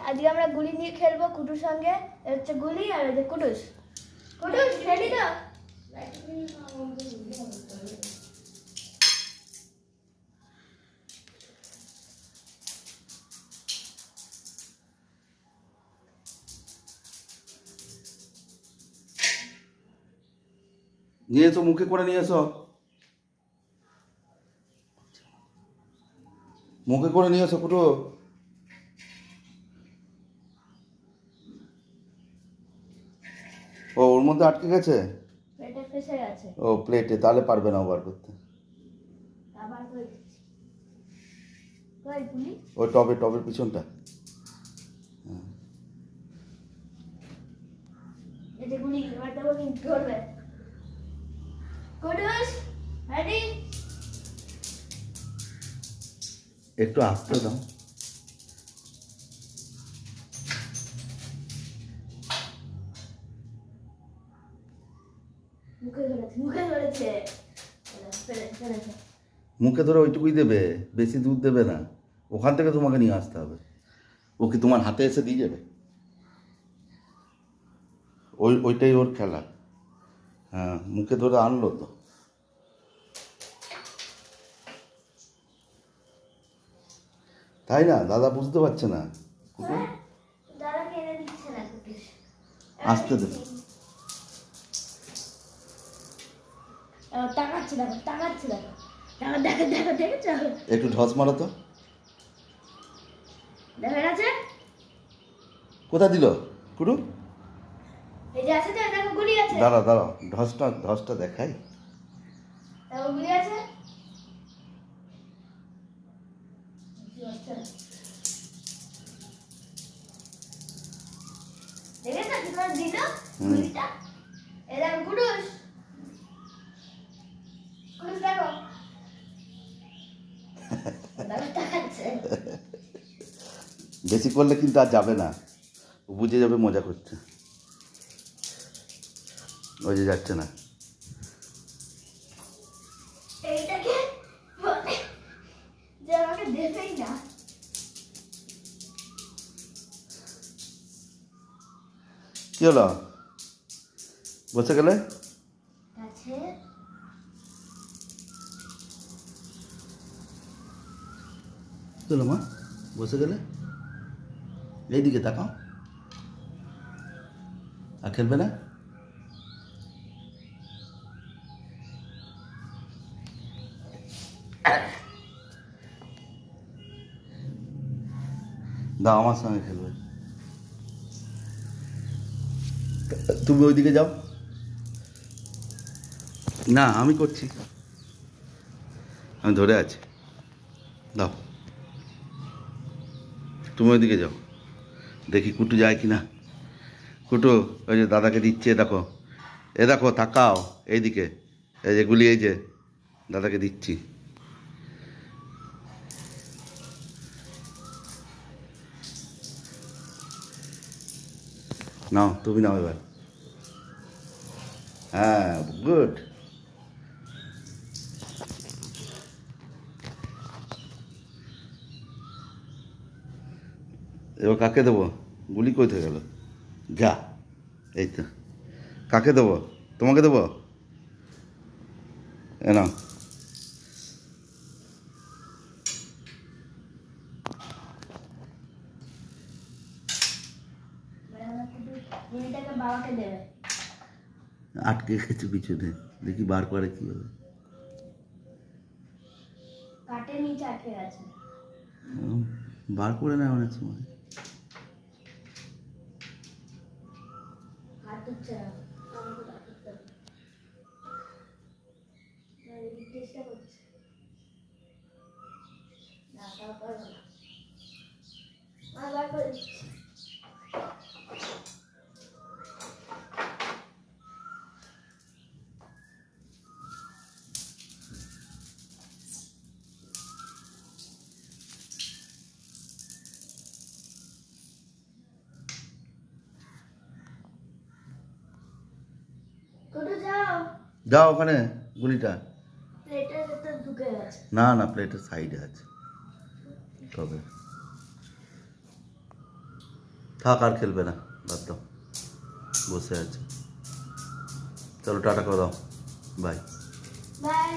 আজকে আমরা গুলি নিয়ে খেলবো কুটুর সঙ্গে। হচ্ছে গুলি আর এই যে কুটুস। কুটুস খেলি তো? নিয়ে এসো, মুখে করে নিয়ে এসো, মুখে করে নিয়ে এসো কুটু। ও ওর মধ্যে আটকে গেছে, প্লেটে ফেসে গেছে। ও প্লেটে, তাহলে পারবে না বার করতে। আবার কই দিচ্ছি, কই গুলি? ওই টবের পিছনটা। এই যে গুলি এবার দেবো, কিন্তু ধরবে। কুটুস রেডি? একটু আস্তে দাও। মুখে ধরেছে, মুখে ধরেছে। মুখে ধরে ওইটুকুই দেবে, বেশি দুধ দেবে না। ওখান থেকে তোমাকে নিয়ে আসতে হবে। ও কি তোমার হাতে এসে দিয়ে যাবে? ওইটাই ওর খেলা। হ্যাঁ, মুখে ধরে আনলো তো। তাই না? দাদা বুঝতে পারছে না। দাদা কেড়ে দিচ্ছে না কুটুস। আসতে দেবে। টাকাচ্ছে দেখো, টাকাচ্ছে দেখো, দেখো দেখো দেখেছো? একটু ঢস মারো তো। দেখা গেছে? কোথায় দিল কুটু? এই যে আছে তো, দেখো গুলি আছে। দাঁড়াও, ঢসটা দেখাই। দেখো গুলি আছে। দেখেছো কি করে দিল গুলিটা? এই দেখো কুটুস, কুটুস দেখো। দেখো টাকাচ্ছে। বেশি করলে কিন্তু আর যাবে না, ও বুঝে যাবে মজা করছে। ওই যে যাচ্ছে না। এইটাকে বলে যে আমাকে দেবেই না। কি হলো? বসে গেলে আছে কি হলো মা? বসে গেলে এইদিকে তাকাও। আর খেলবে না? দাও, আমার সঙ্গে খেলবে। তুমি ওইদিকে যাও। না, আমি করছি, আমি ধরে আছি। দাও, তুমি ওইদিকে যাও, দেখি কুটু যায় কি না। কুটু ওই যে দাদাকে দিচ্ছে, দেখো, দেখো, তাকাও এইদিকে। এই যে গুলি, এই যে দাদাকে দিচ্ছি। নাও, তুমি নাও এবার। হ্যাঁ, গুড। এবার কাকে দেবো? গুলি কোথায় গেল? যা, এই তো। কাকে দেবো? তোমাকে দেবো? এ নাও। গুলিটাকে বাবাকে দেবে। আটকে গেছে পিছনে, দেখি বার করে কি হবে। কাটের নিচে আটকে গেছে। বার করে নেয় অনেক সময়। হাত উঠছে না, আমাকে হাত উঠতে হবে। চেষ্টা করছে না, তারপর বার করে দিচ্ছি। যাও ওখানে গুলিটা। প্লেটের ভেতর ঢুকে গেছে। না না, প্লেটের সাইডে আছে। তবে থাক আর খেলবে না, বাদ দাও, বসে আছে। চলো টাটা করে দাও, বাই। বাই।